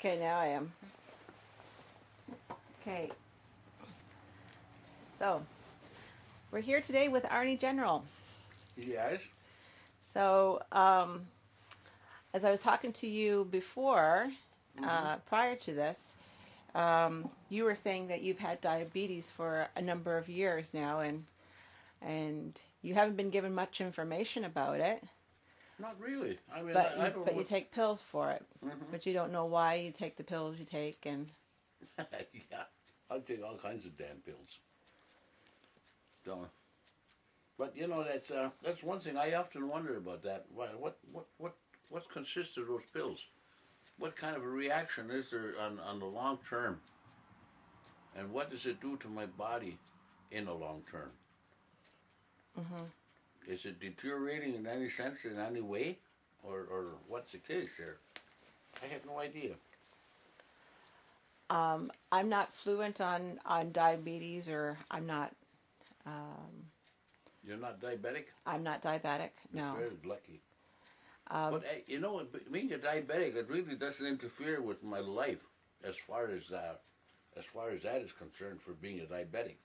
Okay, now I am. Okay. So, we're here today with Arnie General. Yes. So, as I was talking to you before, prior to this, you were saying that you've had diabetes for a number of years now, and you haven't been given much information about it. Not really. I mean, But I you don't but know. you take pills for it. But you don't know why you take the pills you take, and Yeah, I take all kinds of damn pills. Don't. But that's one thing I often wonder about that. What consists of those pills? What kind of a reaction is there on the long term? And what does it do to my body in the long term? Is it deteriorating in any sense, in any way? Or what's the case there? I have no idea. I'm not fluent on diabetes, or um, You're not diabetic? I'm not diabetic. You're No. very lucky. But being a diabetic, it really doesn't interfere with my life as far as that is concerned. For being a diabetic,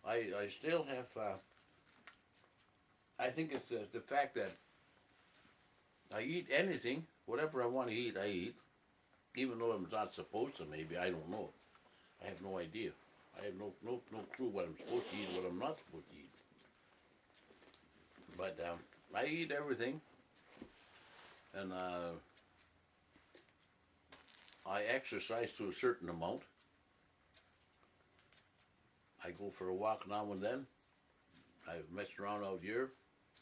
I still have. I think it's the fact that I eat anything, whatever I want to eat, I eat, even though I'm not supposed to. Maybe I don't know. I have no idea. I have no clue what I'm supposed to eat, what I'm not supposed to eat. But I eat everything, and I exercise to a certain amount. I go for a walk now and then. I mess around out here.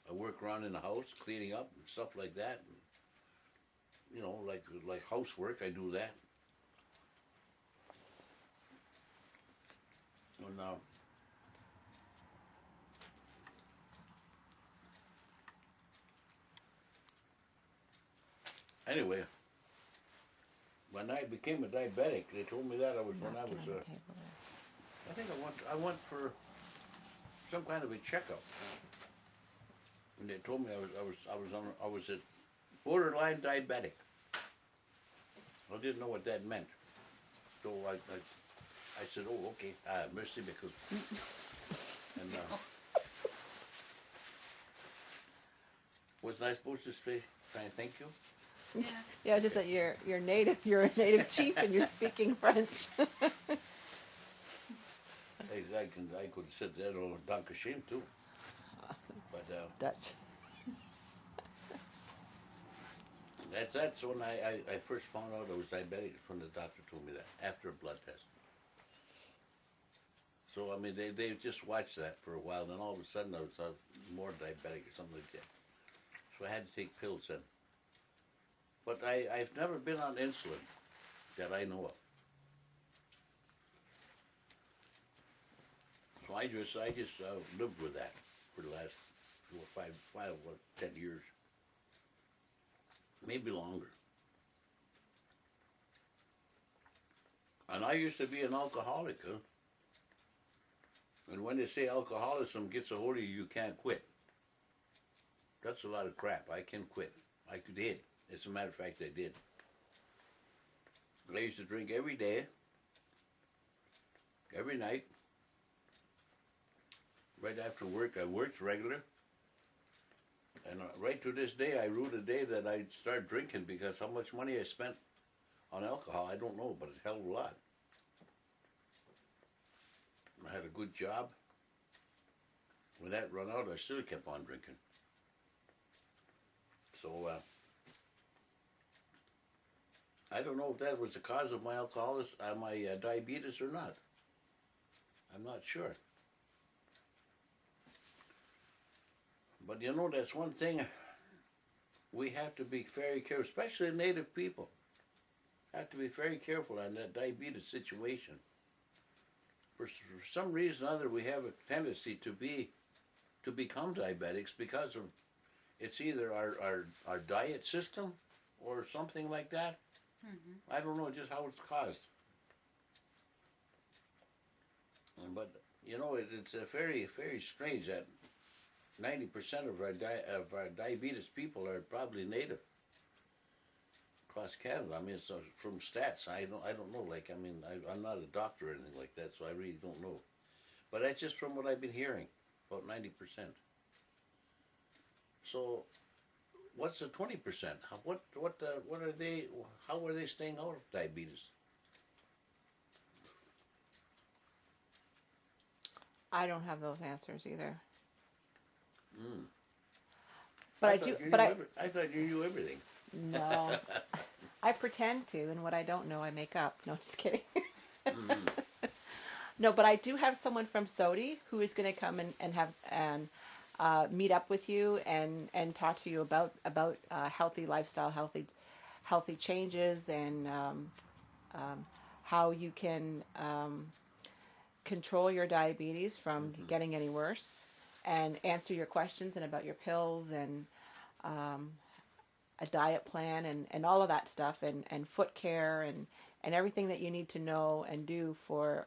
I work around in the house, cleaning up and stuff like that. And, like housework, I do that. And anyway, when I became a diabetic, they told me that I was when I was. I think I went for some kind of a checkup, and they told me I was a borderline diabetic. I didn't know what that meant, so I said, "Oh, okay, merci because." And wasn't I supposed to say thank you? Yeah. Yeah, just that you're native. You're a native chief, and you're speaking French. I could have said that or Dankeschön too, but Dutch. that's when I first found out I was diabetic. When the doctor told me that after a blood test. So I mean they just watched that for a while, and then all of a sudden I was more diabetic or something like that. So I had to take pills then. But I've never been on insulin that I know of. So I just lived with that for the last 10 years, maybe longer. And I used to be an alcoholic, huh? And when they say alcoholism gets a hold of you, you can't quit. That's a lot of crap. I can quit. I did. As a matter of fact, I did. I used to drink every day, every night. Right after work, I worked regular. And right to this day, I rue the day that I started drinking, because how much money I spent on alcohol, I don't know, but it's a hell of a lot. I had a good job. When that run out, I still kept on drinking. So I don't know if that was the cause of my diabetes or not. I'm not sure. But that's one thing we have to be very careful, especially Native people. Have to be very careful on that diabetes situation. For some reason or other, we have a tendency to become diabetics because of it's either our diet system or something like that. I don't know just how it's caused. But it's very, very strange that 90% of our diabetes people are probably native. across Canada. I mean, so from stats, I don't know. Like, I mean, I'm not a doctor or anything like that, so I really don't know. But that's just from what I've been hearing, about 90%. So, what's the 20%? What are they? How are they staying out of diabetes? I don't have those answers either. Mm. But I I thought do. you But knew I I thought you knew everything. no. I pretend to, and what I don't know, I make up. No, just kidding. Mm-hmm. No, but I do have someone from SODI who is going to come and have and meet up with you and talk to you about healthy lifestyle, healthy changes, and how you can control your diabetes from Mm-hmm. getting any worse, and answer your questions and about your pills and um, a diet plan and all of that stuff and foot care and everything that you need to know and do for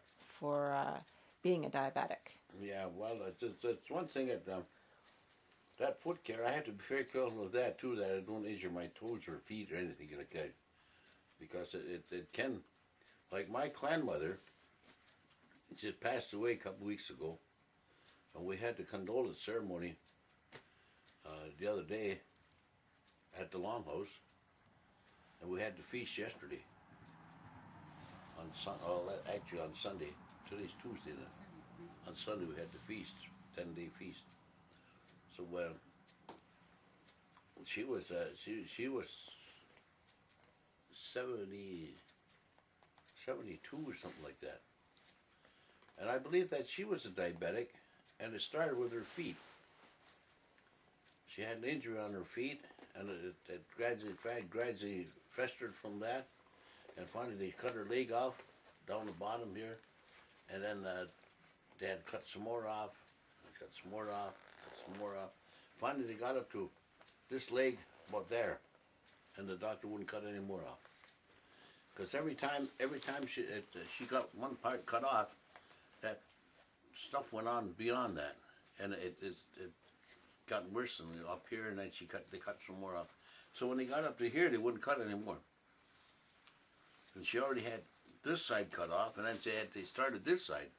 being a diabetic. Yeah, well, it's one thing that foot care. I have to be very careful of that too, that I don't injure my toes or feet or anything like that, because it can. Like my grandmother, she had passed away a couple weeks ago, and we had the condolence ceremony the other day at the Longhouse, and we had the feast yesterday actually on Sunday. Today's Tuesday. Then. On Sunday we had the feast, 10-day feast. So she was 70, 72 or something like that, and I believe that she was a diabetic, and it started with her feet. She had an injury on her feet, and it gradually festered from that, and finally they cut her leg off down the bottom here, and then they had cut some more off, cut some more off, cut some more off. Finally they got up to this leg about there, and the doctor wouldn't cut any more off, because every time she got one part cut off, that stuff went on beyond that, and it got worse than up here, and then they cut some more off. So when they got up to here, they wouldn't cut anymore. And she already had this side cut off, and then they started this side.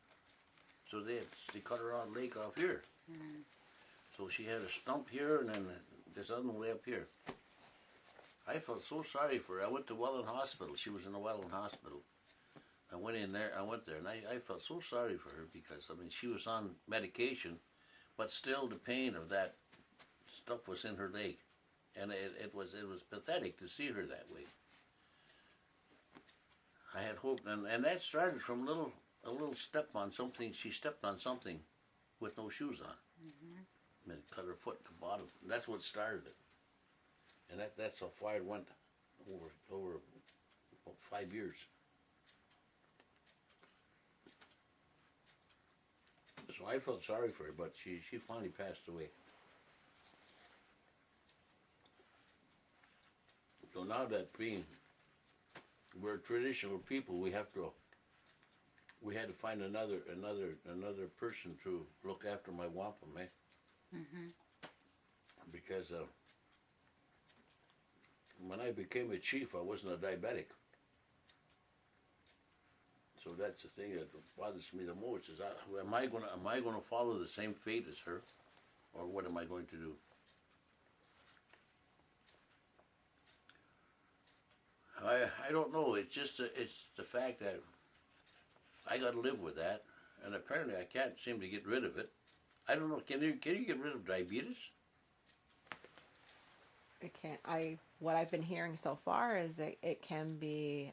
So they cut her leg off here. Mm-hmm. So she had a stump here, and then this other way up here. I felt so sorry for her. I went to Welland Hospital. She was in the Welland Hospital. I went there, and I felt so sorry for her, because I mean she was on medication, but still the pain of that stuff was in her leg, and it was pathetic to see her that way. I had hope, and that started from a little step on something. She stepped on something with no shoes on, mm-hmm. and it cut her foot at the bottom. And that's what started it, and that's how far it went over about 5 years. So I felt sorry for her, but she finally passed away. So now that we're traditional people, we had to find another person to look after my wampum, eh? Mm-hmm. Because when I became a chief, I wasn't a diabetic. So that's the thing that bothers me the most. Is am I going to follow the same fate as her, or what am I going to do? I don't know. It's just it's the fact that I got to live with that, and apparently I can't seem to get rid of it. I don't know. Can you get rid of diabetes? It can't. What I've been hearing so far is that it can be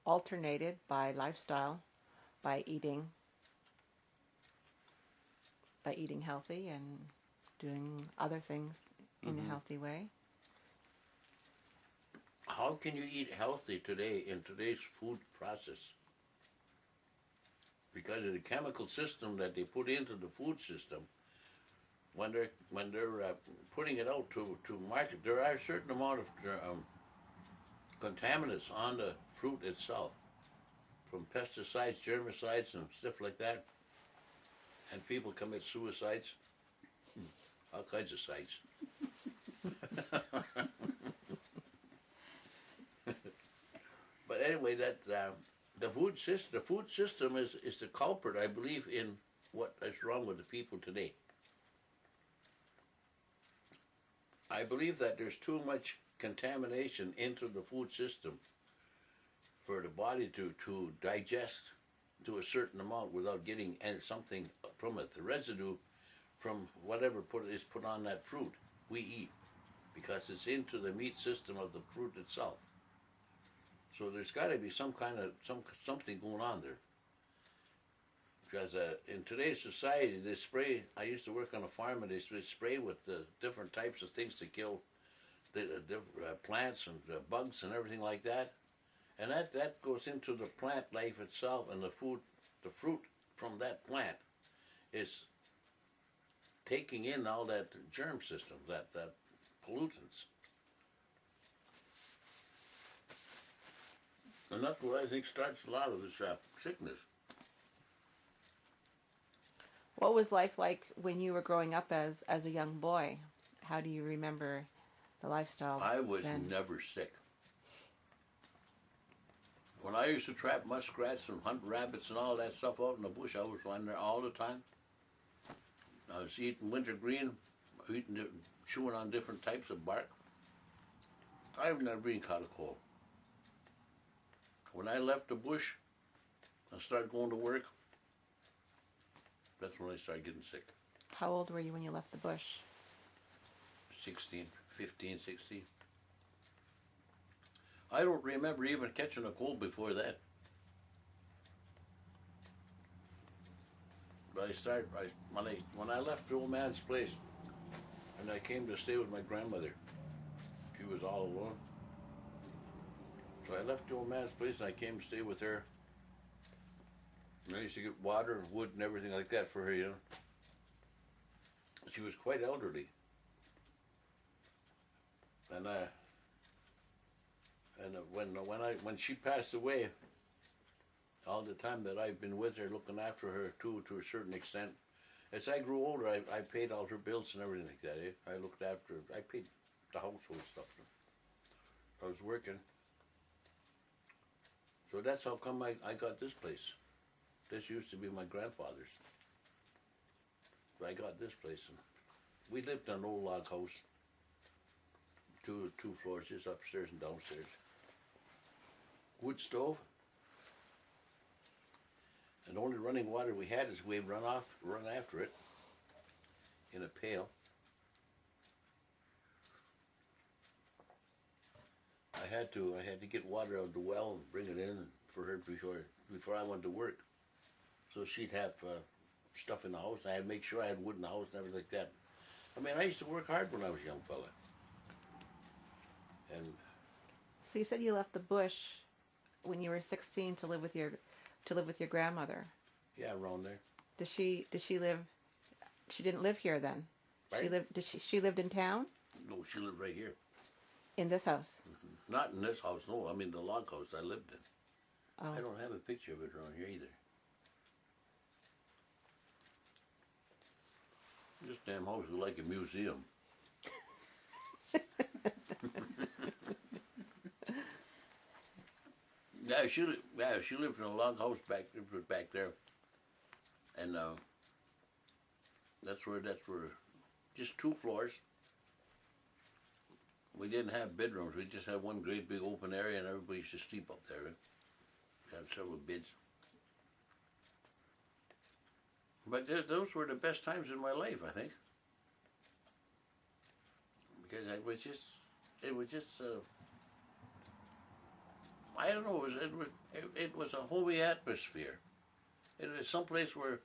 alternated by lifestyle, by eating healthy and doing other things in a healthy way. How can you eat healthy today in today's food process? Because of the chemical system that they put into the food system, when they're putting it out to market, there are a certain amount of contaminants on the fruit itself, from pesticides, germicides, and stuff like that. And people commit suicides, all kinds of sites. But anyway, that the food system is the culprit, I believe, in what is wrong with the people today. I believe that there's too much contamination into the food system for the body to digest to a certain amount without getting something from it. The residue from whatever is put on that fruit we eat, because it's into the meat system of the fruit itself. So there's got to be something going on there. Because in today's society, they spray. I used to work on a farm, and they spray with different types of things to kill the plants and bugs and everything like that. And that goes into the plant life itself, and the fruit from that plant is taking in all that germ system, that pollutants. And that's what I think starts a lot of this sickness. What was life like when you were growing up as a young boy? How do you remember the lifestyle? I was then? never sick. When I used to trap muskrats and hunt rabbits and all that stuff out in the bush, I was lying there all the time. I was eating wintergreen, chewing on different types of bark. I've never been caught a cold. When I left the bush and started going to work, that's when I started getting sick. How old were you when you left the bush? 15, 16. I don't remember even catching a cold before that. But when I left the old man's place, and I came to stay with my grandmother, she was all alone. So I left the old man's place and I came to stay with her. And I used to get water and wood and everything like that for her, you know. She was quite elderly. And when she passed away, all the time that I've been with her, looking after her too, to a certain extent, as I grew older, I paid all her bills and everything like that. I looked after her. I paid the household stuff. I was working. So that's how come I got this place. This used to be my grandfather's. So I got this place. And we lived in an old log house. Two floors, just upstairs and downstairs. Wood stove. And the only running water we had is we'd run after it in a pail. I had to get water out of the well and bring it in for her before I went to work. So she'd have stuff in the house. I had to make sure I had wood in the house and everything like that. I mean, I used to work hard when I was a young fella. And so you said you left the bush when you were 16 to live with your grandmother. Yeah, around there. Does she live? She didn't live here then. Right? She lived in town? No, she lived right here. In this house? Mm-hmm. Not in this house, no. I mean the log house I lived in. Oh. I don't have a picture of it around here either. This damn house is like a museum. Yeah, she lived in a log house back there, and that's where just 2 floors. We didn't have bedrooms. We just had one great big open area, and everybody used to sleep up there. We had several beds. But those were the best times in my life, I think, because it was just. I don't know. It was a homey atmosphere. It was someplace where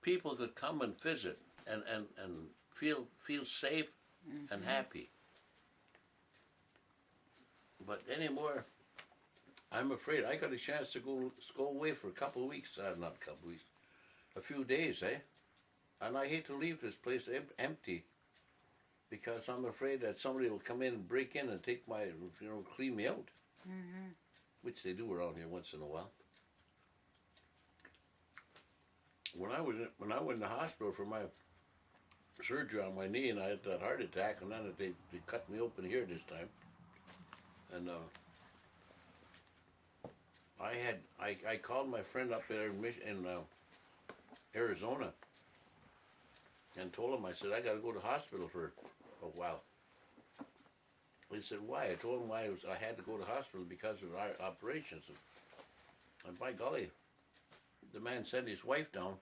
people could come and visit and feel safe and happy. But anymore, I'm afraid. I got a chance to go away for a couple of weeks. Not a couple of weeks, a few days, eh? And I hate to leave this place empty, because I'm afraid that somebody will come in and break in and take my, clean me out. Mm-hmm. Which they do around here once in a while. When I went in the hospital for my surgery on my knee, and I had that heart attack, and then they cut me open here this time, and I called my friend up there in Arizona and told him, I said, I got to go to hospital for a while. He said, why? I told him why I had to go to hospital because of our operations. And by golly, the man sent his wife down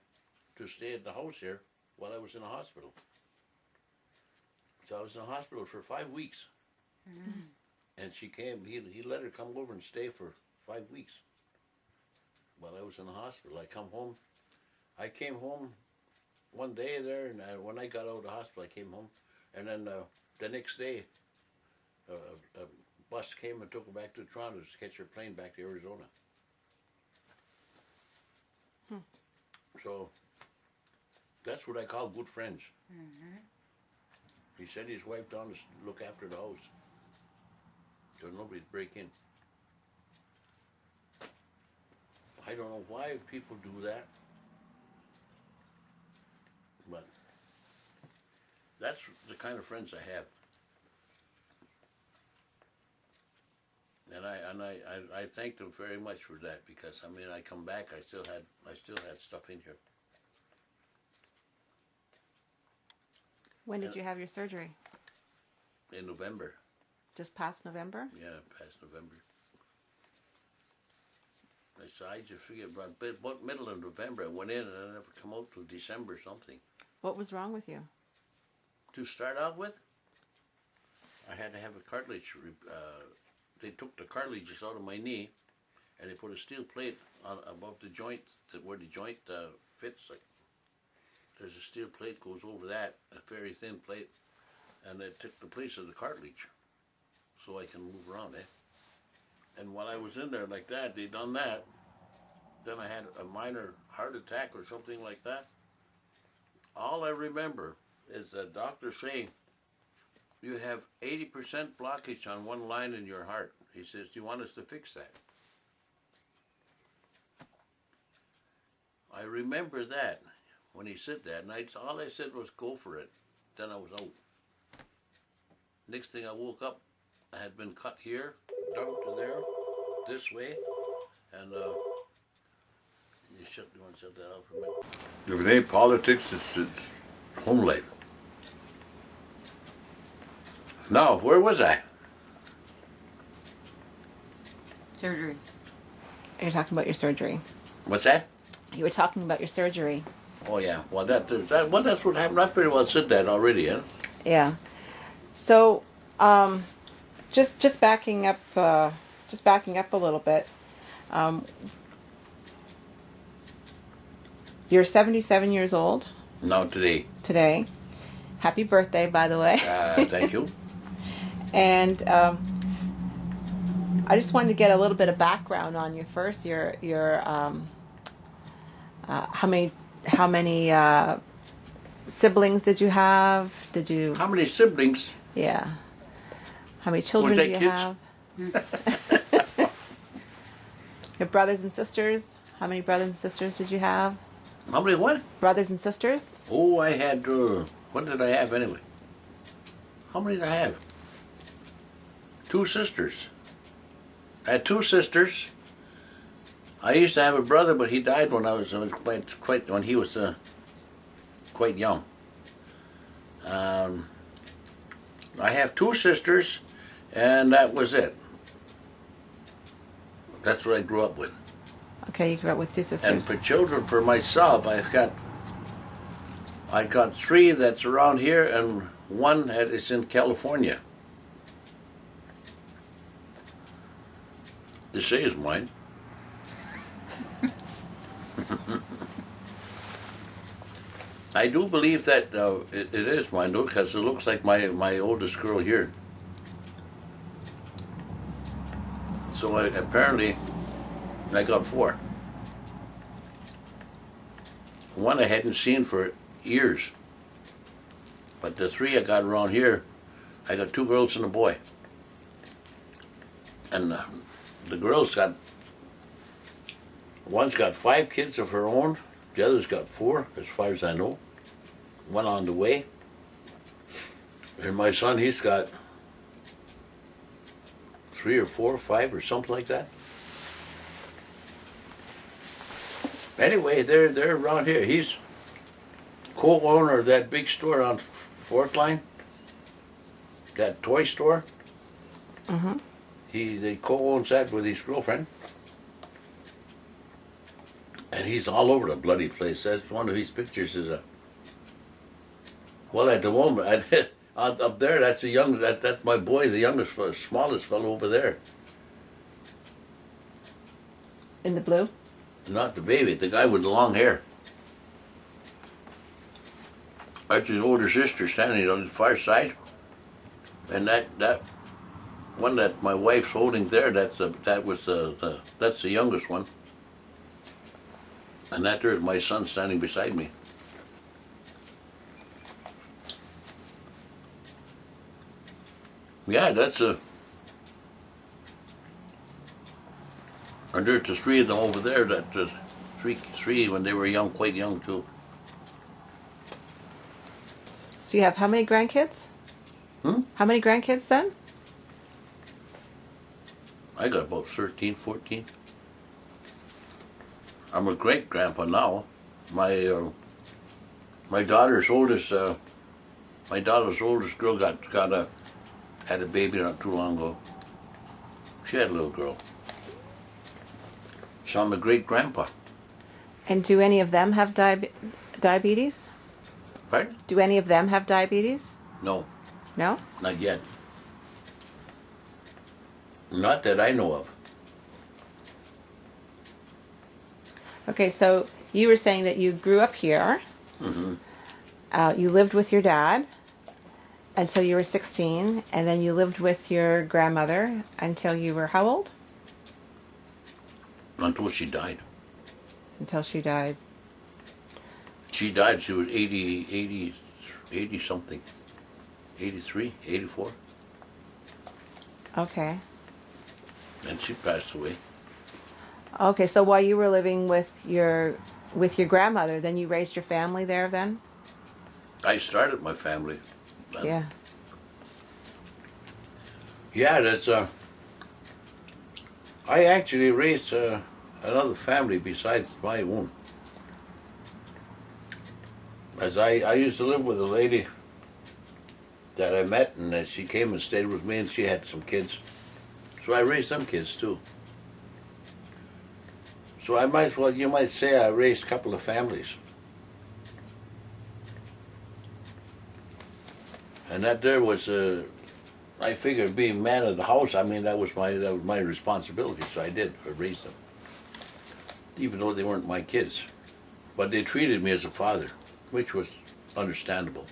to stay at the house here while I was in the hospital. So I was in the hospital for 5 weeks. Mm. And she came, he let her come over and stay for 5 weeks while I was in the hospital. I came home one day there, and when I got out of the hospital, I came home. And then the next day, a bus came and took her back to Toronto to catch her plane back to Arizona. So that's what I call good friends. Mm-hmm. He sent his wife down to look after the house because nobody'd break in. I don't know why people do that, but that's the kind of friends I have. And I thank them very much for that, because I mean, I come back, I still had stuff in here. When did you have your surgery? In November. Just past November? Yeah, past November. So I just figured about middle of November I went in, and I never come out till December something. What was wrong with you? To start out with, I had to have a cartilage. They took the cartilages out of my knee, and they put a steel plate above the joint, where the joint fits. Like, there's a steel plate goes over that, a very thin plate, and it took the place of the cartilage, so I can move around. And while I was in there like that, they done that. Then I had a minor heart attack or something like that. All I remember is the doctor saying, you have 80% blockage on one line in your heart. He says, do you want us to fix that? I remember that when he said that, and all I said was, go for it. Then I was out. Next thing I woke up, I had been cut here, down to there, this way, and you want to shut that out for a minute. If it ain't politics, it's home life. No, where was I? Surgery. You're talking about your surgery. What's that? You were talking about your surgery. Oh yeah. Well, that's what happened. I pretty well said that already, huh? Yeah. So, just backing up a little bit. You're 77 years old. No, today. Today. Happy birthday, by the way. Thank you. And I just wanted to get a little bit of background on you first. Your how many siblings did you have? How many siblings? Yeah. How many children do you kids? have? Your brothers and sisters? How many brothers and sisters did you have? How many what? Brothers and sisters? Oh, I had, what did I have anyway? How many did I have? 2 sisters. I had 2 sisters. I used to have a brother, but he died when I was when he was quite young. I have 2 sisters, and that was it. That's what I grew up with. Okay, you grew up with 2 sisters. And for children, for myself, I got 3 that's around here, and 1 that is in California. This is mine. I do believe that it is mine, though, because it looks like my oldest girl here. So apparently, I got 4. 1 I hadn't seen for years. But the 3 I got around here, I got 2 girls and a boy. And the girls one's got 5 kids of her own, the other's got 4, as far as I know. 1 on the way. And my son, he's got 3 or 4 or 5 or something like that. Anyway, they're around here. He's co-owner of that big store on Fourth Line. That toy store. Mm-hmm. They co-owns that with his girlfriend. And he's all over the bloody place. That's one of his pictures is a. Well, at the moment, up there, that's that's my boy, the youngest, smallest fellow over there. In the blue? Not the baby, the guy with the long hair. That's his older sister standing on the far side. And that one that my wife's holding there, that's the youngest one. And that there's my son standing beside me. Yeah, that's a. And there's the three of them over there. That three when they were young, quite young too. So you have how many grandkids? How many grandkids then? I got about 13, 14. I'm a great grandpa now. My daughter's oldest girl had a baby not too long ago. She had a little girl. So I'm a great grandpa. And do any of them have diabetes? Right? Do any of them have diabetes? No, No? not yet. Not that I know of. Okay, so you were saying that you grew up here. Mm-hmm. You lived with your dad until you were 16, and then you lived with your grandmother until you were how old? Until she died. Until she died. She died, she was 80 something. 83, 84. Okay. And she passed away. Okay, so while you were living with your grandmother, then you raised your family there then? I started my family. Yeah. Yeah, that's I actually raised another family besides my own. As I used to live with a lady that I met, and she came and stayed with me, and she had some kids. So I raised them kids too. So I might as well, you might say I raised a couple of families. And that there was I figured being man of the house, I mean, that was my responsibility, so I did. I raised them. Even though they weren't my kids. But they treated me as a father, which was understandable.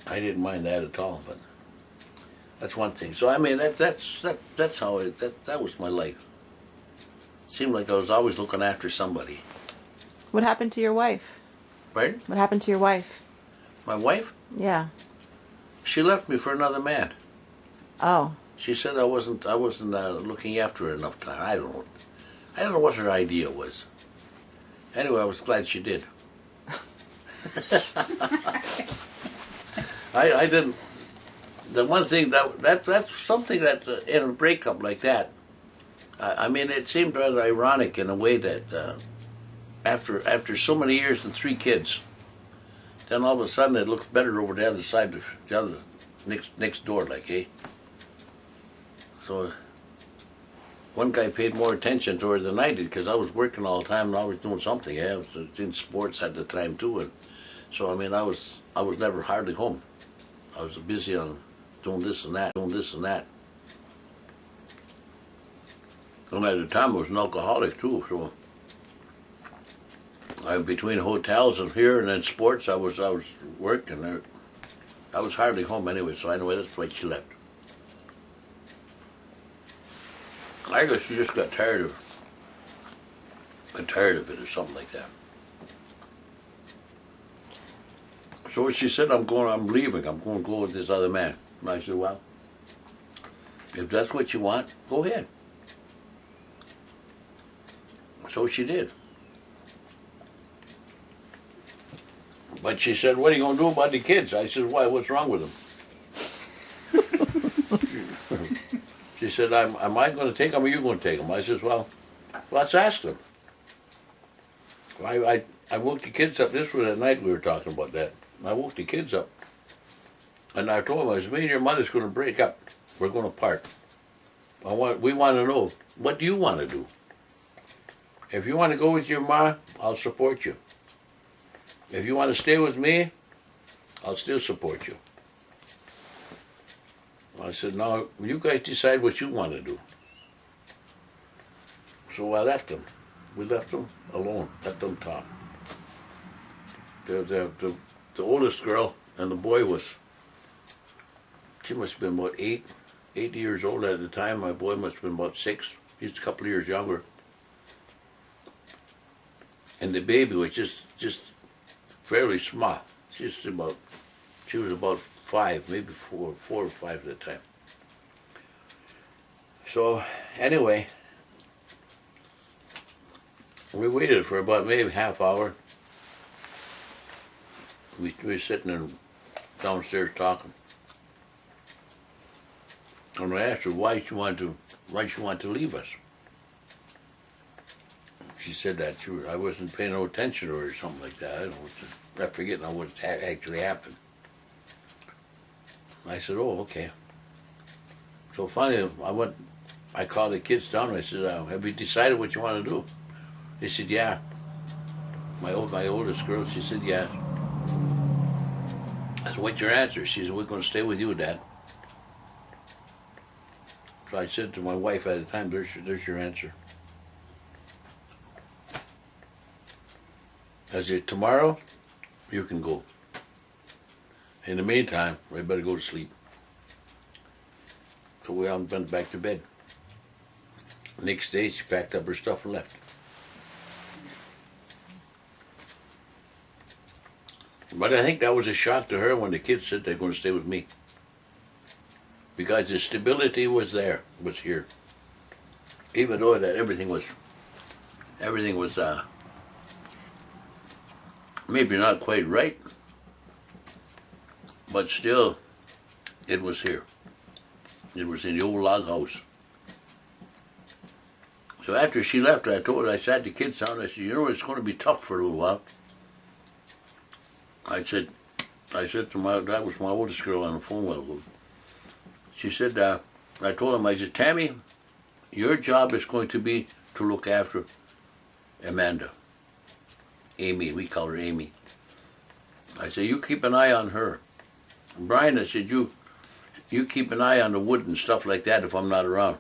I didn't mind that at all, but that's one thing. So I mean, that's how that was my life. Seemed like I was always looking after somebody. What happened to your wife? Pardon? What happened to your wife? My wife? Yeah. She left me for another man. Oh. She said I wasn't looking after her enough time. I don't know what her idea was. Anyway, I was glad she did. I didn't. The one thing that's something that in a breakup like that. I mean, it seemed rather ironic in a way that after so many years and 3 kids, then all of a sudden it looks better over the other side, the other next door, like, eh? So one guy paid more attention to her than I did because I was working all the time and I was doing something. I was in sports at the time too, and so I mean I was never hardly home. I was busy on doing this and that. And at the time I was an alcoholic too, so between hotels and here and then sports, I was working there. I was hardly home anyway, so anyway, that's why she left. I guess she just got tired of it or something like that. So she said, I'm leaving. I'm going to go with this other man. And I said, well, if that's what you want, go ahead. So she did. But she said, what are you going to do about the kids? I said, why? What's wrong with them? She said, am I going to take them or are you going to take them? I said, well, let's ask them. I woke the kids up. This was at night we were talking about that. I woke the kids up, and I told them, I said, me and your mother's going to break up. We're going to part. We want to know, what do you want to do? If you want to go with your ma, I'll support you. If you want to stay with me, I'll still support you. I said, now, you guys decide what you want to do. So I left them. We left them alone, let them talk. The oldest girl and the boy she must have been about 8 years old at the time. My boy must have been about 6. He's a couple of years younger. And the baby was just fairly small. She was about 5, maybe 4 or 5 at the time. So anyway, we waited for about maybe half hour. We were sitting downstairs talking. And I asked her why she wanted to leave us. She said that I wasn't paying no attention to her or something like that. I don't know. I forget now what actually happened. I said, oh, okay. So finally, I called the kids down and I said, have you decided what you want to do? They said, yeah. My oldest girl, she said, yeah. I said, what's your answer? She said, we're going to stay with you, Dad. So I said to my wife at the time, there's your answer. I said, tomorrow, you can go. In the meantime, we better go to sleep. So we all went back to bed. Next day, she packed up her stuff and left. But I think that was a shock to her when the kids said they're going to stay with me. Because the stability was here. Even though that everything was maybe not quite right, but still, it was here. It was in the old log house. So after she left, I sat the kids down, I said, you know, it's going to be tough for a little while. I said to that was my oldest girl on the phone with her. She said, I told him, I said, Tammy, your job is going to be to look after Amanda. Amy, we call her Amy. I said, you keep an eye on her. Brian, I said, you keep an eye on the wood and stuff like that if I'm not around.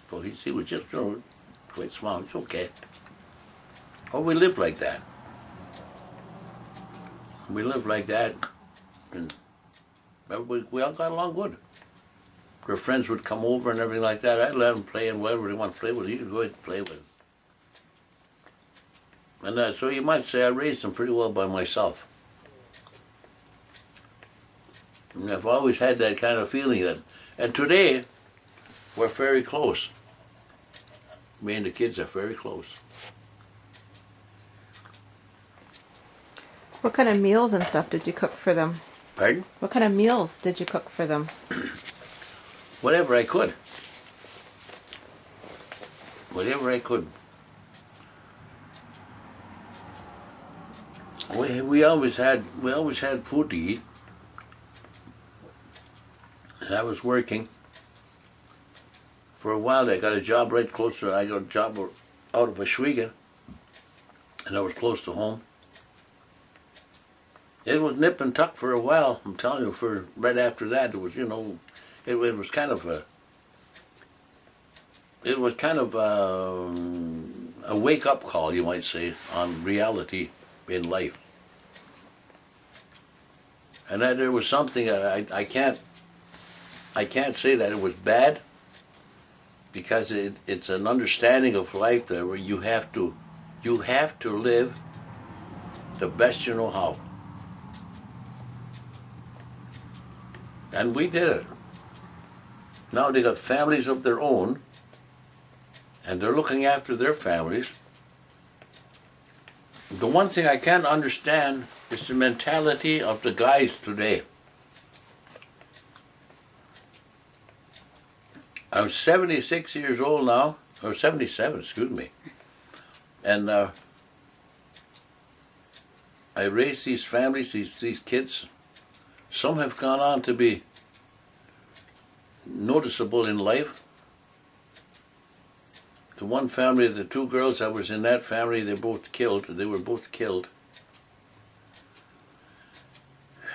So he was just, quite small. It's okay. Oh, we lived like that. We lived like that, and we all got along good. Her friends would come over and everything like that. I'd let them play and whatever they want to play with. You could go ahead and play with them. And so you might say I raised them pretty well by myself. And I've always had that kind of feeling that, and today, we're very close. Me and the kids are very close. What kind of meals and stuff did you cook for them? Pardon? What kind of meals did you cook for them? Whatever I could. Whatever I could. We always had food to eat. And I was working. For a while I got a job right close to, I got a job out of Ashwegan. And I was close to home. It was nip and tuck for a while. I'm telling you, for right after that, it was, it was kind of a wake-up call, you might say, on reality in life. And that there was something that I can't say that it was bad, because it's an understanding of life there where you have to live the best you know how. And we did it. Now they got families of their own, and they're looking after their families. The one thing I can't understand is the mentality of the guys today. I'm 76 years old now, or 77, excuse me. And I raised these families, these kids. Some have gone on to be noticeable in life. The one family, the two girls that was in that family, they were both killed.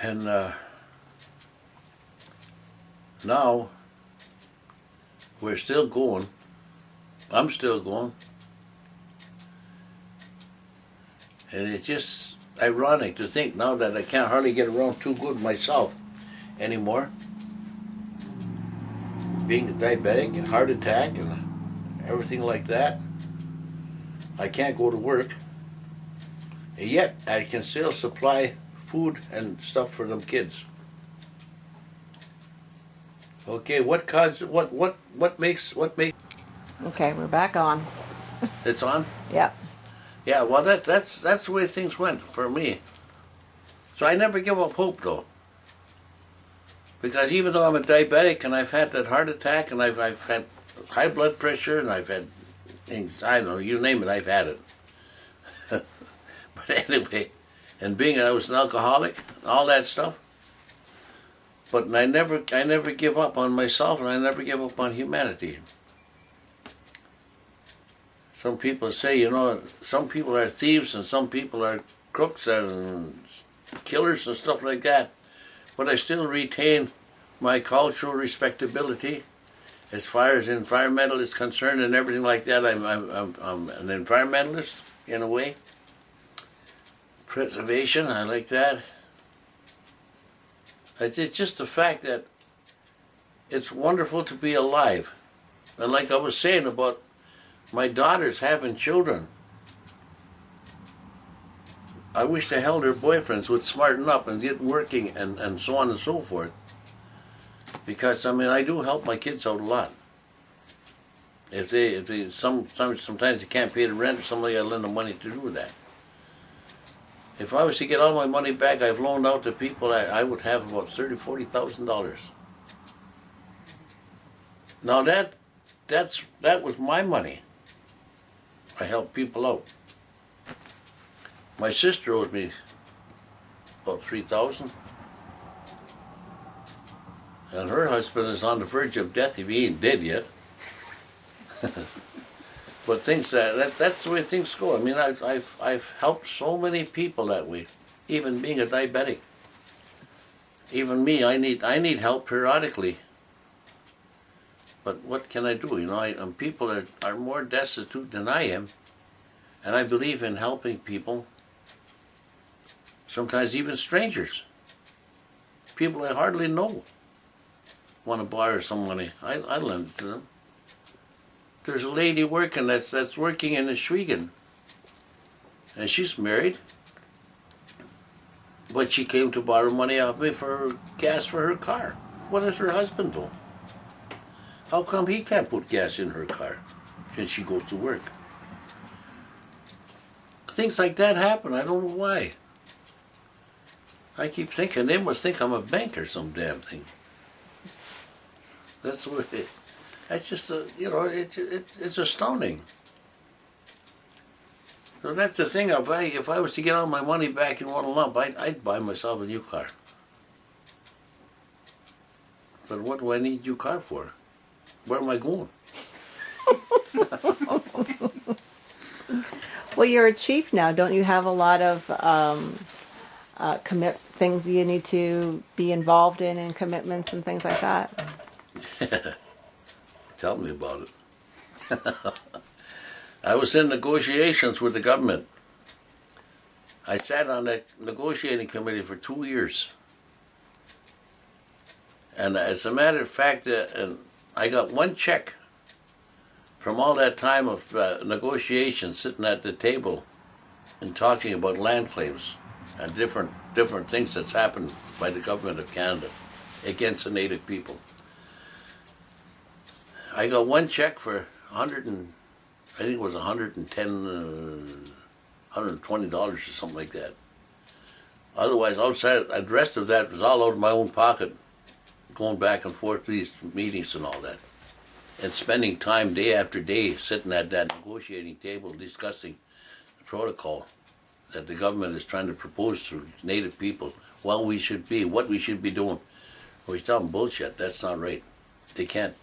And now we're still going. I'm still going. And it's just ironic to think now that I can't hardly get around too good myself anymore. Being a diabetic and heart attack and everything like that. I can't go to work. And yet I can still supply food and stuff for them kids. Okay, what makes Okay, we're back on. it's on? Yep. Yeah, well that's the way things went for me. So I never give up hope though. Because even though I'm a diabetic and I've had that heart attack and I've had high blood pressure and I've had things, I don't know, you name it, I've had it. But anyway, and being I was an alcoholic, all that stuff. But I never give up on myself and I never give up on humanity. Some people say, you know, some people are thieves and some people are crooks and killers and stuff like that. But I still retain my cultural respectability as far as environmental is concerned and everything like that. I'm an environmentalist in a way. Preservation, I like that. It's just the fact that it's wonderful to be alive. And like I was saying about my daughters having children, I wish the hell their boyfriends would smarten up and get working and so on and so forth. Because, I mean, I do help my kids out a lot. If they sometimes they can't pay the rent or somebody, I lend them money to do that. If I was to get all my money back I've loaned out to people, I would have about $30,000-$40,000. Now that was my money. I helped people out. My sister owed me about $3,000, and her husband is on the verge of death if he ain't dead yet. But things that's the way things go. I mean, I've helped so many people that way, even being a diabetic. Even me, I need help periodically. But what can I do? You know, people are more destitute than I am, and I believe in helping people. Sometimes even strangers, people I hardly know, want to borrow some money. I lend it to them. There's a lady working that's working in Oswego, and she's married, but she came to borrow money off me for gas for her car. What does her husband do? How come he can't put gas in her car when she goes to work? Things like that happen. I don't know why. I keep thinking they must think I'm a bank or some damn thing. That's what it. That's just you know, it's astounding. So that's the thing. If I was to get all my money back in one lump, I'd buy myself a new car. But what do I need a new car for? Where am I going? Well, you're a chief now. Don't you have a lot of things you need to be involved in and commitments and things like that? Tell me about it. I was in negotiations with the government. I sat on that negotiating committee for 2 years. And as a matter of fact, and I got one check from all that time of negotiations, sitting at the table and talking about land claims and different things that's happened by the government of Canada against the Native people. I got one check for I think it was $120 or something like that. Otherwise, outside, the rest of that was all out of my own pocket, going back and forth to these meetings and all that, and spending time day after day sitting at that negotiating table discussing the protocol that the government is trying to propose to Native people what we should be doing. We tell them bullshit. That's not right. You can't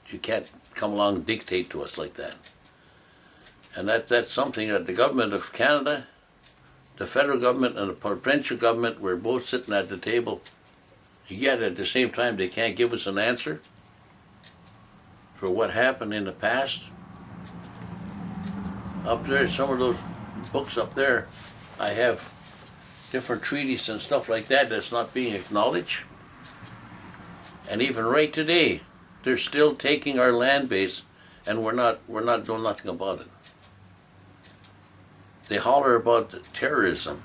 come along and dictate to us like that. And that's something that the government of Canada, the federal government, and the provincial government, we're both sitting at the table. Yet at the same time, they can't give us an answer for what happened in the past. Up there, some of those books up there, I have different treaties and stuff like that that's not being acknowledged. And even right today, they're still taking our land base, and we're not doing nothing about it. They holler about terrorism.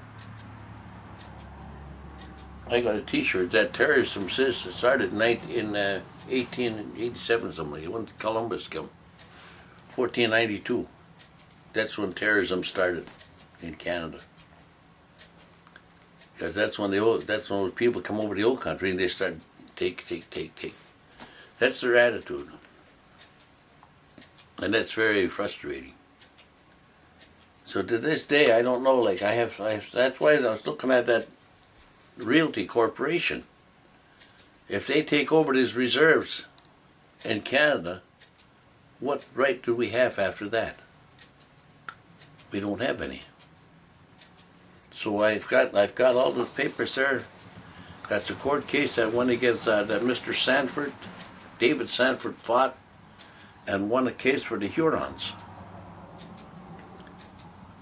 I got a T-shirt that terrorism says it started in 1887 something like it. When Columbus came, 1492. That's when terrorism started in Canada. Because that's when people come over the old country and they start take. That's their attitude, and that's very frustrating. So to this day, I don't know. Like I have. That's why I was looking at that Realty Corporation. If they take over these reserves in Canada, what right do we have after that? We don't have any. So I've got all the papers there. That's a court case that went against that Mr. Sanford, David Sanford fought, and won a case for the Hurons.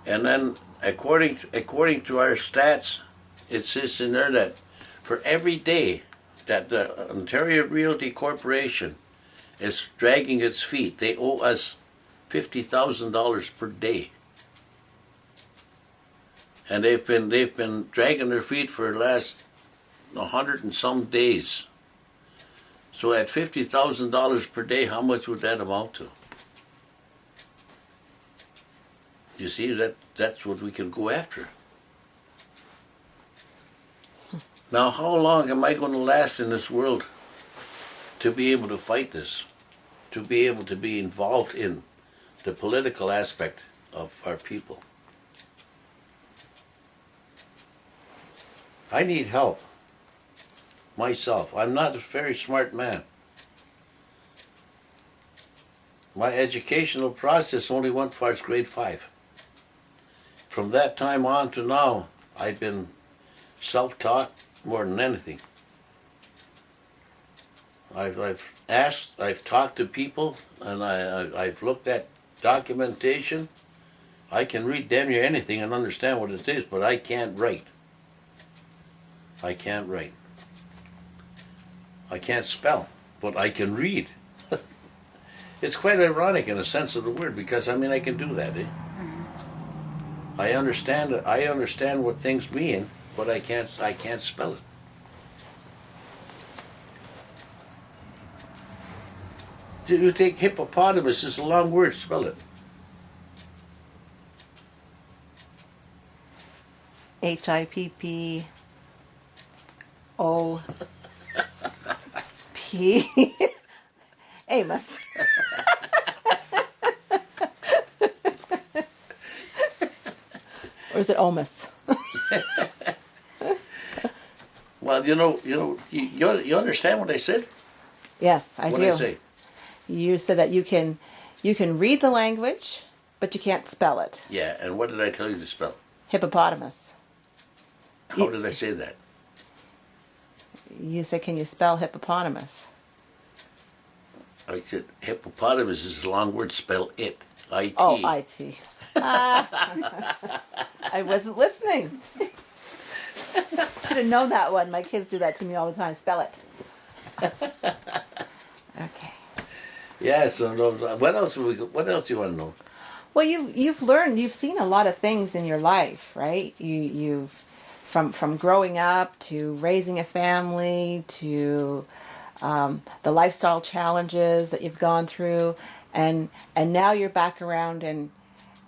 And then, according to our stats, it says in there that for every day that the Ontario Realty Corporation is dragging its feet, they owe us $50,000 per day. And they've been dragging their feet for the last 100 and some days. So at $50,000 per day, how much would that amount to? You see, that's what we can go after. Now, how long am I going to last in this world to be able to fight this? To be able to be involved in the political aspect of our people? I need help myself. I'm not a very smart man. My educational process only went as far as grade 5. From that time on to now, I've been self-taught more than anything. I've asked, I've talked to people, and I've looked at documentation. I can read damn near anything and understand what it is, but I can't write. I can't write. I can't spell, but I can read. It's quite ironic in a sense of the word, because I mean I can do that. I understand what things mean, but I can't spell it. You take hippopotamus, it's a long word, spell it. HIPPOP. Amos. Or is it Omus? Well, you understand what I said? Yes, I What do. I say? You said that you can read the language, but you can't spell it. Yeah, and what did I tell you to spell? Hippopotamus. How did I say that? You said, can you spell hippopotamus? I said hippopotamus is a long word. Spell it. I-T. Oh, I-T. I wasn't listening. Should have known that one. My kids do that to me all the time. Spell it. Okay. Yeah. So what else? What else do you want to know? Well, you've learned. You've seen a lot of things in your life, right? You've from growing up to raising a family to the lifestyle challenges that you've gone through, and now you're back around, and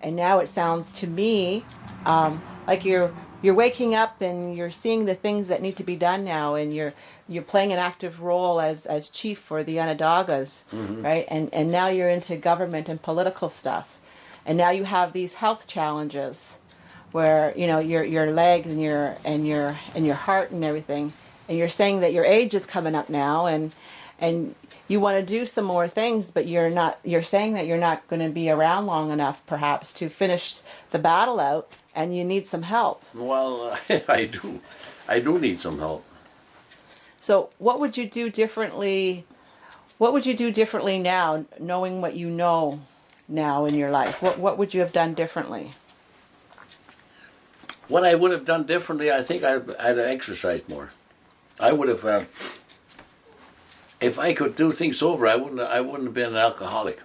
now it sounds to me like you're waking up and you're seeing the things that need to be done now, and you're playing an active role as chief for the Onondagas, right? And now you're into government and political stuff, and now you have these health challenges where your legs and your heart and everything, and you're saying that your age is coming up now, and you want to do some more things, but you're saying that you're not going to be around long enough perhaps to finish the battle out, and you need some help. Well, I do need some help. So what would you do differently? What would you do differently now, knowing what you know now in your life? What would you have done differently? What I would have done differently, I think I'd have exercised more. I would have, if I could do things over, I wouldn't have been an alcoholic.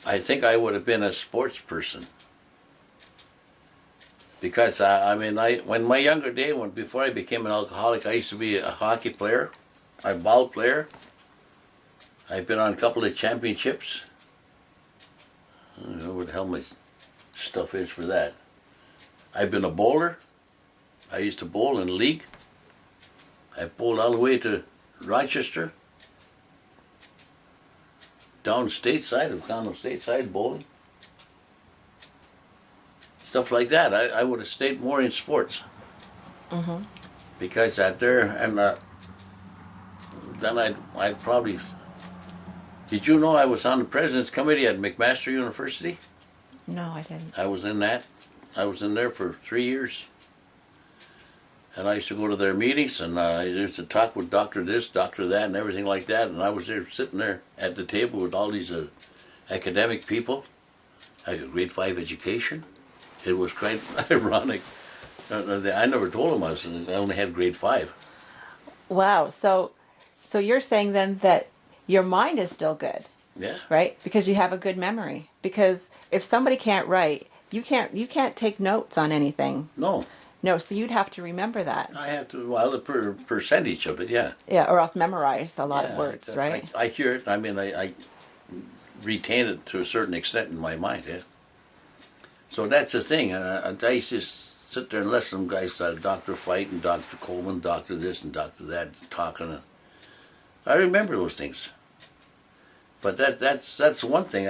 I think I would have been a sports person. Because when my younger day, before I became an alcoholic, I used to be a hockey player, a ball player. I've been on a couple of championships. I don't know what the hell my stuff is for that. I've been a bowler. I used to bowl in the league. I bowled all the way to Rochester, down stateside. I've gone to stateside bowling. Stuff like that. I would have stayed more in sports. Mm-hmm. Because out there, and then I'd probably... Did you know I was on the President's Committee at McMaster University? No, I didn't. I was in that. I was in there for 3 years. And I used to go to their meetings, and I used to talk with Dr. this, Dr. that, and everything like that. And I was there sitting there at the table with all these academic people. I had a grade 5 education. It was quite ironic. I never told them I only had grade 5. Wow. So you're saying then that your mind is still good. Yeah. Right? Because you have a good memory. Because if somebody can't write, you can't take notes on anything. No. No, so you'd have to remember that. I have to, well, the percentage of it, yeah. Yeah, or else memorize a lot of words, right? I hear it. I retain it to a certain extent in my mind, yeah. So that's the thing. I used to sit there and listen to guys like Dr. Fight and Dr. Coleman, Dr. this and Dr. that, talking. I remember those things. But that's one thing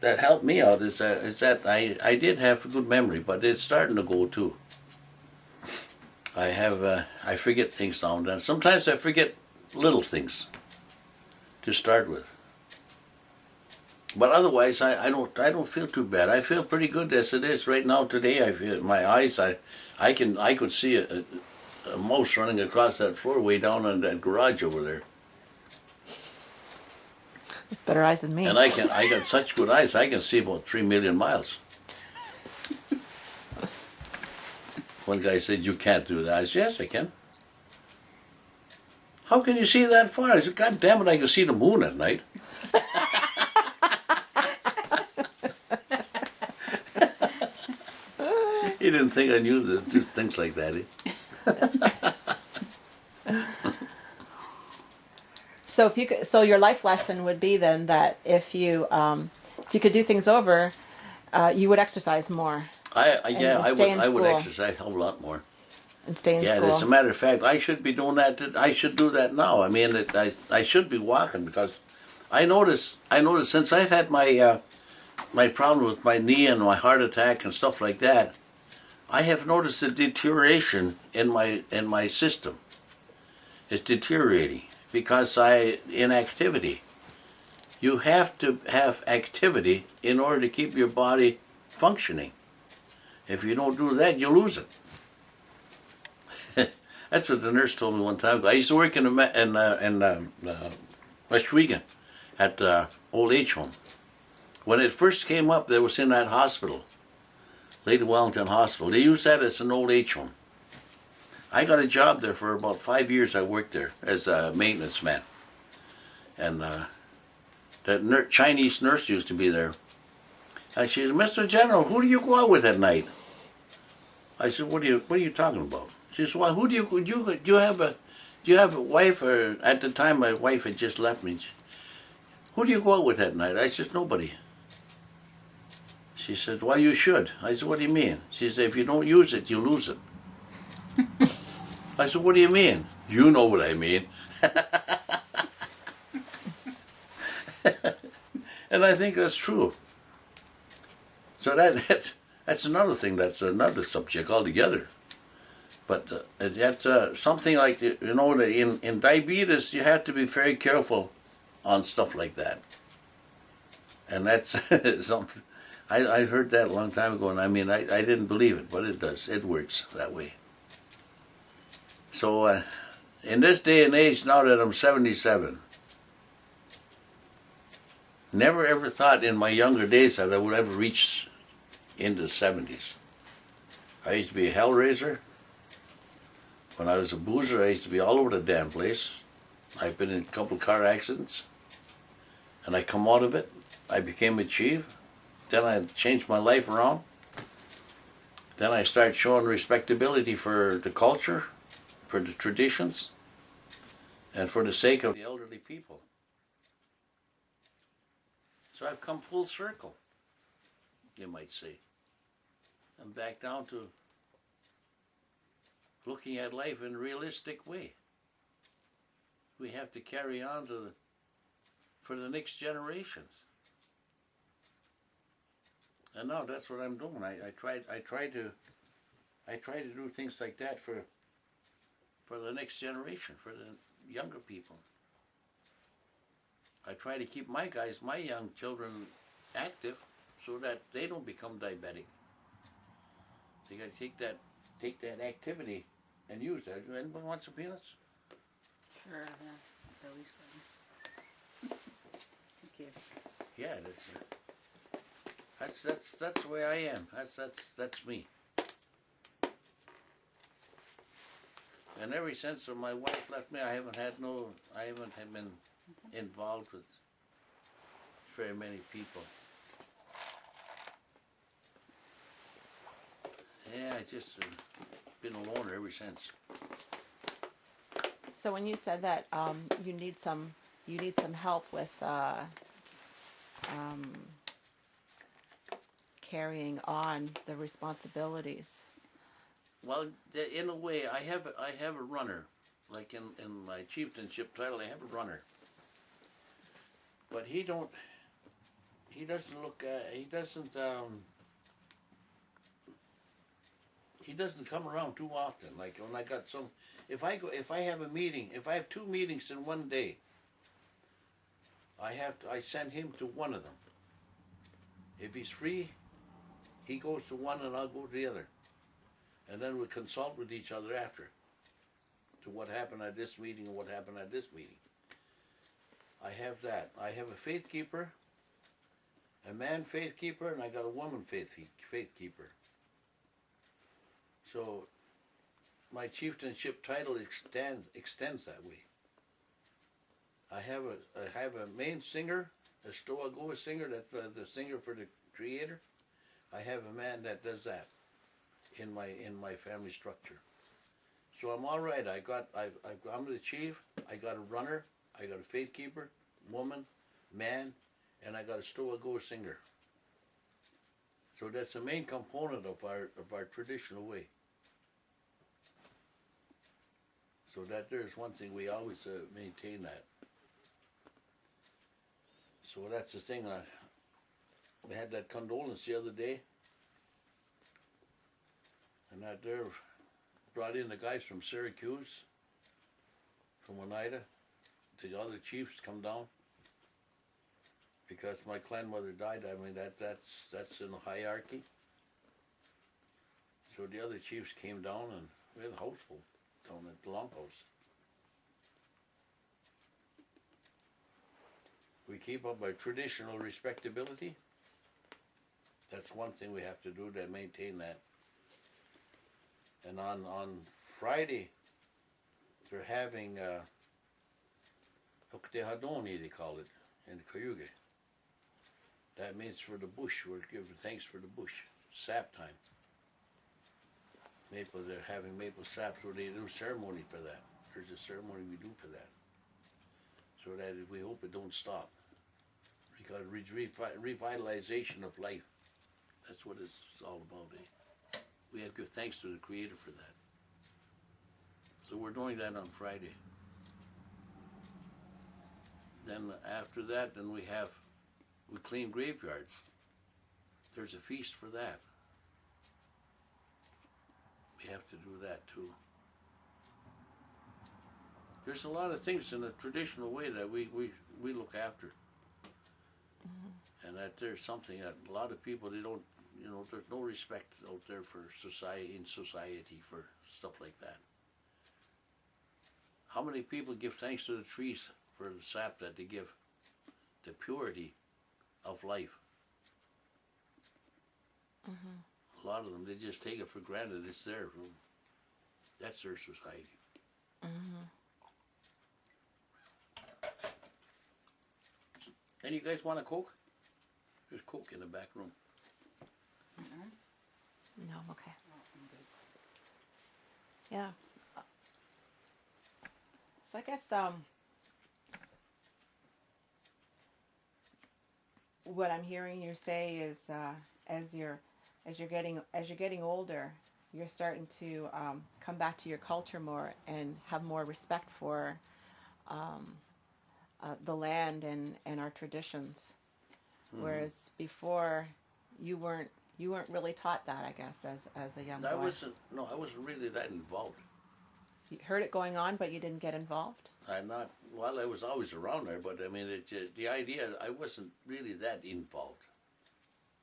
that helped me out is that I did have a good memory, but it's starting to go too. I forget things now and then. Sometimes I forget little things to start with. But otherwise, I don't feel too bad. I feel pretty good as it is right now. Today, I feel my eyes. I could see a mouse running across that floor way down in that garage over there. Better eyes than me. And I got such good eyes. I can see about 3 million miles. One guy said, "You can't do that." I said, "Yes, I can." "How can you see that far?" I said, "God damn it, I can see the moon at night." He didn't think I knew to do things like that. So your life lesson would be then that if you could do things over, you would exercise more. I would exercise a whole lot more. And stay in school. Yeah, as a matter of fact, I should be doing that. I should do that now. I mean, I should be walking because I notice since I've had my problem with my knee and my heart attack and stuff like that, I have noticed a deterioration in my system. It's deteriorating because inactivity. You have to have activity in order to keep your body functioning. If you don't do that, you lose it. That's what the nurse told me one time. I used to work in Washwegan at old age home. When it first came up, they was in that hospital, Lady Wellington Hospital. They used that as an old age home. I got a job there for about 5 years. I worked there as a maintenance man. And that Chinese nurse used to be there. And she said, "Mr. General, who do you go out with at night?" I said, "What are you talking about?" She said, "Well, who do you have a wife?" Or at the time, my wife had just left me. "Who do you go out with at night?" I said, "Nobody." She said, "Well, you should." I said, "What do you mean?" She said, "If you don't use it, you lose it." I said, "What do you mean?" "You know what I mean." And I think that's true. So That's another thing. That's another subject altogether. But that's something like, in diabetes, you have to be very careful on stuff like that. And that's something, I heard that a long time ago, and I didn't believe it, but it does. It works that way. So in this day and age, now that I'm 77, never ever thought in my younger days that I would ever reach into the 70s. I used to be a hellraiser. When I was a boozer, I used to be all over the damn place. I've been in a couple of car accidents, and I come out of it. I became a chief. Then I changed my life around. Then I started showing respectability for the culture, for the traditions, and for the sake of the elderly people. So I've come full circle, you might say. I'm back down to looking at life in a realistic way. We have to carry on for the next generations. And now that's what I'm doing. I try to do things like that for the next generation, for the younger people. I try to keep my young children active so that they don't become diabetic. So you got to take that activity and use that. Anybody want some peanuts? Sure, yeah. Billy's good. Thank you. Yeah, that's the way I am. That's me. And ever since my wife left me, I haven't been involved with very many people. Yeah, I just been a loner ever since. So when you said that you need some help with carrying on the responsibilities. Well, in a way, I have a runner. Like in my chieftainship title, I have a runner. But he doesn't come around too often. Like when I got if I have a meeting, if I have 2 meetings in one day, I send him to one of them. If he's free, he goes to one and I'll go to the other. And then we consult with each other after to what happened at this meeting and what happened at this meeting. I have that. I have a faith keeper, a man faith keeper, and I got a woman faith keeper. So my chieftainship title extends that way. I have a main singer, a Stoa Goa singer, that's the singer for the Creator. I have a man that does that in my family structure. So I'm all right. I'm the chief. I got a runner. I got a faith keeper, woman, man, and I got a Stoa Goa singer. So that's the main component of our traditional way. So that there's one thing we always maintain that. So that's the thing. We had that condolence the other day, and that there brought in the guys from Syracuse, from Oneida. The other chiefs come down because my clan mother died. I mean that's in the hierarchy. So the other chiefs came down and we had a house full down at the longhouse. We keep up our traditional respectability. That's one thing we have to do to maintain that. And on Friday, they're having Oktehadoni, they call it, in Cayuga. That means for the bush. We're giving thanks for the bush. Sap time. They're having maple sap, so they do ceremony for that. There's a ceremony we do for that. So that we hope it don't stop. Because revitalization of life, that's what it's all about, eh? We have to give thanks to the Creator for that. So we're doing that on Friday. Then after that, we clean graveyards. There's a feast for that. We have to do that too. There's a lot of things in the traditional way that we look after. And that there's something that a lot of people, they don't, there's no respect out there for society for stuff like that. How many people give thanks to the trees for the sap that they give, the purity of life? A lot of them, they just take it for granted. It's there. That's their society. And you guys want a Coke? There's Coke in the back room. No, I'm okay. Oh, I'm good. Yeah. So I guess what I'm hearing you say is as you're getting older, you're starting to come back to your culture more and have more respect for the land and our traditions. Whereas before, you weren't really taught that, I guess, as a young boy. I wasn't really that involved. You heard it going on, but you didn't get involved? I was always around there, but I mean, the idea, I wasn't really that involved.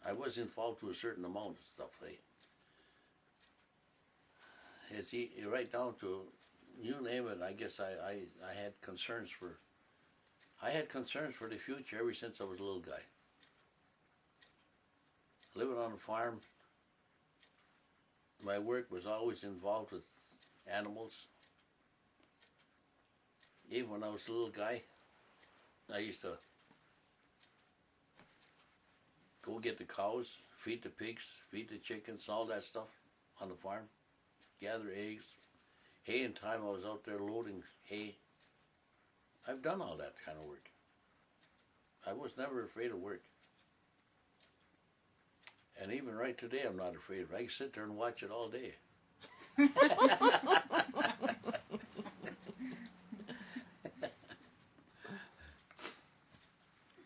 I was involved to a certain amount of stuff. It's right down to, you name it. I guess I had concerns for the future ever since I was a little guy. Living on a farm, my work was always involved with animals. Even when I was a little guy, I used to go get the cows, feed the pigs, feed the chickens, all that stuff on the farm, gather eggs, hay in time. I was out there loading hay. I've done all that kind of work. I was never afraid of work. And even right today, I'm not afraid of it. I can sit there and watch it all day.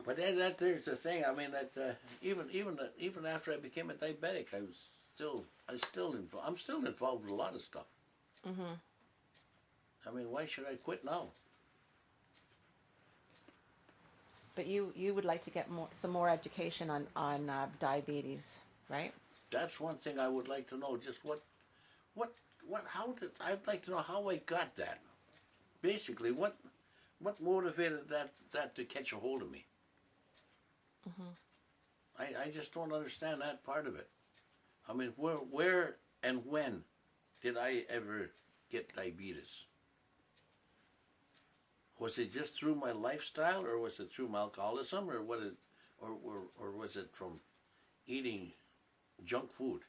But there's the thing. I mean, that even after I became a diabetic, I'm still involved with a lot of stuff. I mean, why should I quit now? But you would like to get some more education on diabetes, right? That's one thing I would like to know. Just I'd like to know how I got that. Basically, what motivated that to catch a hold of me? I just don't understand that part of it. I mean, where and when did I ever get diabetes? Was it just through my lifestyle, or was it through my alcoholism, or was it from eating junk food?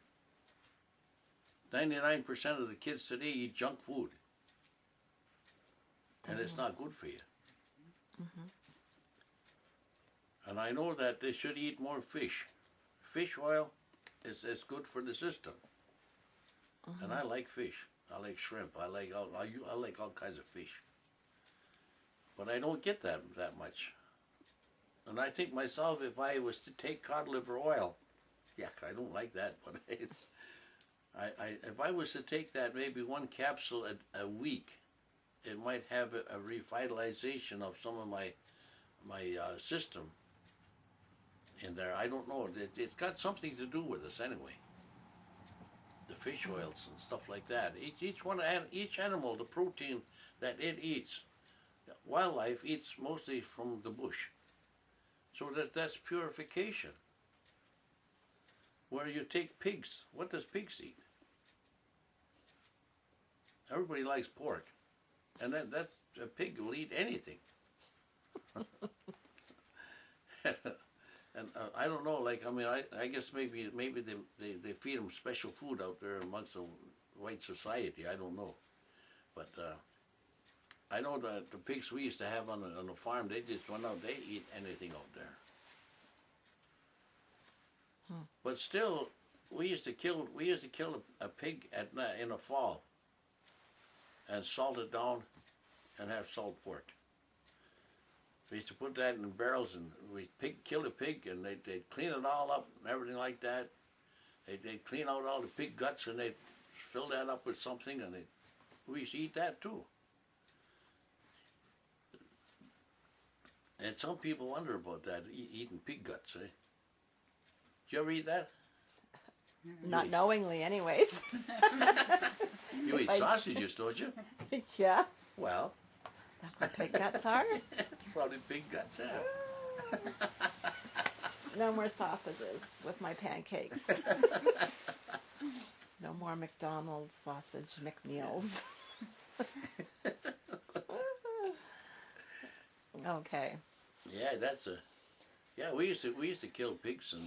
99% of the kids today eat junk food, and it's not good for you. And I know that they should eat more fish. Fish oil is good for the system. And I like fish. I like shrimp. I like all kinds of fish. But I don't get that much. And I think myself, if I was to take cod liver oil, I don't like that, but if I was to take that maybe one capsule a week, it might have a revitalization of some of my system in there. I don't know. It's got something to do with us anyway. The fish oils and stuff like that. Each animal, the protein that it eats, wildlife eats mostly from the bush. So that's purification. Where you take pigs, what does pigs eat? Everybody likes pork, and that's a pig will eat anything. And I don't know. Like, I mean, I guess maybe they feed them special food out there amongst the white society. I don't know, but I know that the pigs we used to have on the farm, they just went out. They eat anything out there. But still, we used to kill a pig in the fall and salt it down and have salt pork. We used to put that in barrels, and we kill a pig, and they'd clean it all up and everything like that. They'd clean out all the pig guts, and they'd fill that up with something, and we used to eat that too. And some people wonder about that, eating pig guts, eh? Did you ever eat that? Not knowingly, anyways. You eat sausages, don't you? Yeah, Well, that's what pig guts are. it's probably pig guts, yeah. No more sausages with my pancakes. No more McDonald's sausage McMeals. Okay. Yeah, yeah. We used to kill pigs, and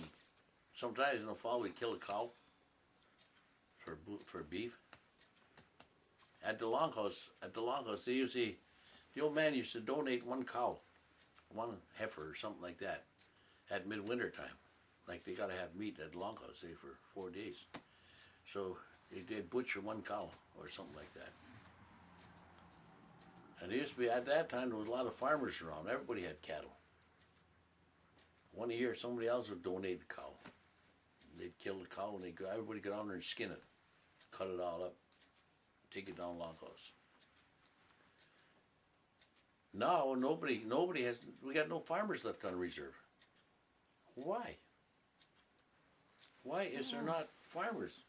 sometimes in the fall we'd kill a cow for beef. At the longhouse, the old man used to donate one cow, one heifer or something like that, at midwinter time. Like they gotta have meat at the longhouse, say, for 4 days. So they'd butcher one cow or something like that. And it used to be, at that time, there was a lot of farmers around. Everybody had cattle. One year, somebody else would donate a cow. They'd kill the cow, and everybody go down there and skin it, cut it all up, take it down longhouse. Now, nobody has, we got no farmers left on reserve. Why? Why is there not farmers?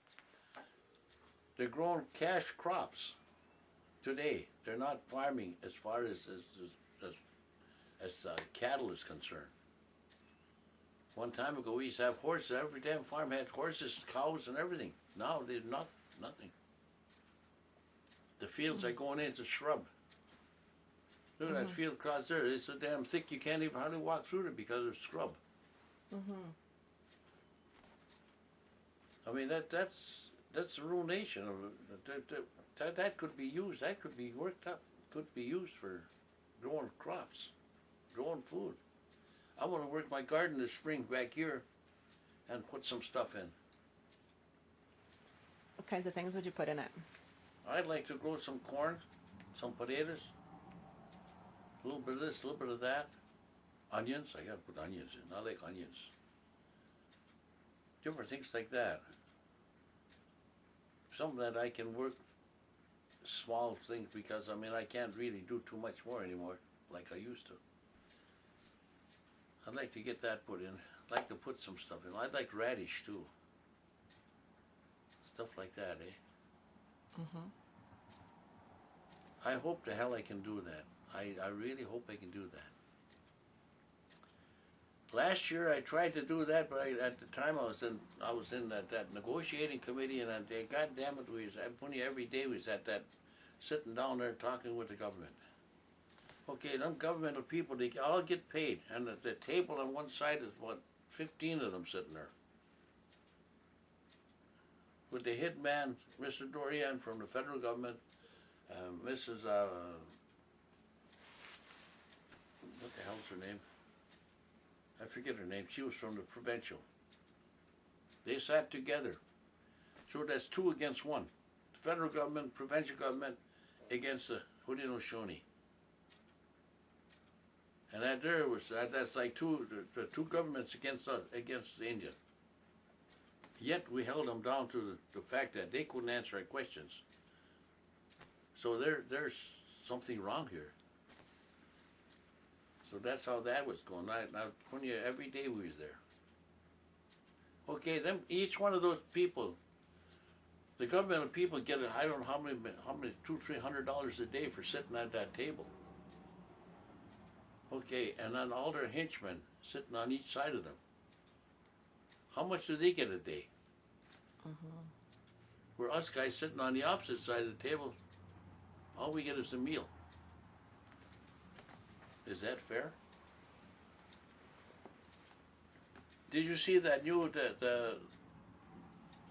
They're growing cash crops today. They're not farming as far as cattle is concerned. One time ago, we used to have horses. Every damn farm had horses, cows, and everything. Now there's nothing. The fields are going into shrub. Look at that field across there. It's so damn thick you can't even hardly walk through it because of scrub. I mean that's the ruination of it. That could be used. That could be worked up. Could be used for growing crops, growing food. I want to work my garden this spring back here, and put some stuff in. What kinds of things would you put in it? I'd like to grow some corn, some potatoes, a little bit of this, a little bit of that. Onions. I got to put onions in. I like onions. Different things like that. Something that I can work small things, because I mean I can't really do too much more anymore like I used to. I'd like to get that put in. I'd like to put some stuff in. I'd like radish too. Stuff like that, eh? I hope to hell I can do that. I really hope I can do that. Last year I tried to do that, but at the time I was in that negotiating committee, and God damn it, every day we was at that, sitting down there talking with the government. Okay, them governmental people, they all get paid, and the table on one side is what, 15 of them sitting there. With the head man, Mr. Dorian from the federal government, Mrs. What the hell's her name? I forget her name. She was from the provincial. They sat together. So that's 2 against 1. The federal government, provincial government against the Haudenosaunee. And that's like the two governments against the Indian. Yet we held them down to the fact that they couldn't answer our questions. So there's something wrong here. So that's how that was going. Every day we was there. Okay, then each one of those people, the governmental people get I don't know how many $200-300 a day for sitting at that table. Okay, and then all their henchmen sitting on each side of them. How much do they get a day? Where us guys sitting on the opposite side of the table, all we get is a meal. Is that fair? Did you see that the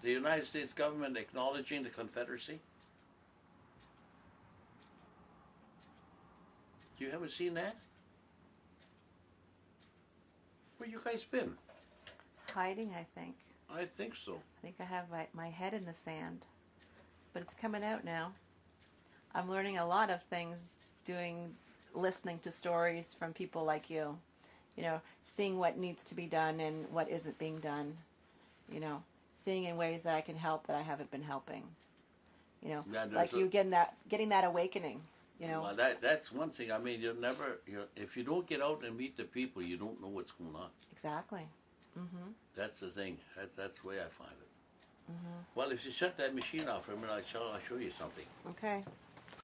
United States government acknowledging the Confederacy? You haven't seen that? Where you guys been? Hiding, I think. I think so. I think I have my head in the sand. But it's coming out now. I'm learning a lot of things listening to stories from people like you. You know, seeing what needs to be done and what isn't being done. You know, seeing in ways that I can help that I haven't been helping. You know, Yeah, there's like you getting that awakening. You know, Well, that's one thing. I mean, if you don't get out and meet the people, you don't know what's going on. exactly. Mm-hmm. That's the thing. That's the way I find it. Well, if you shut that machine off for a minute, I'll show you something. Okay.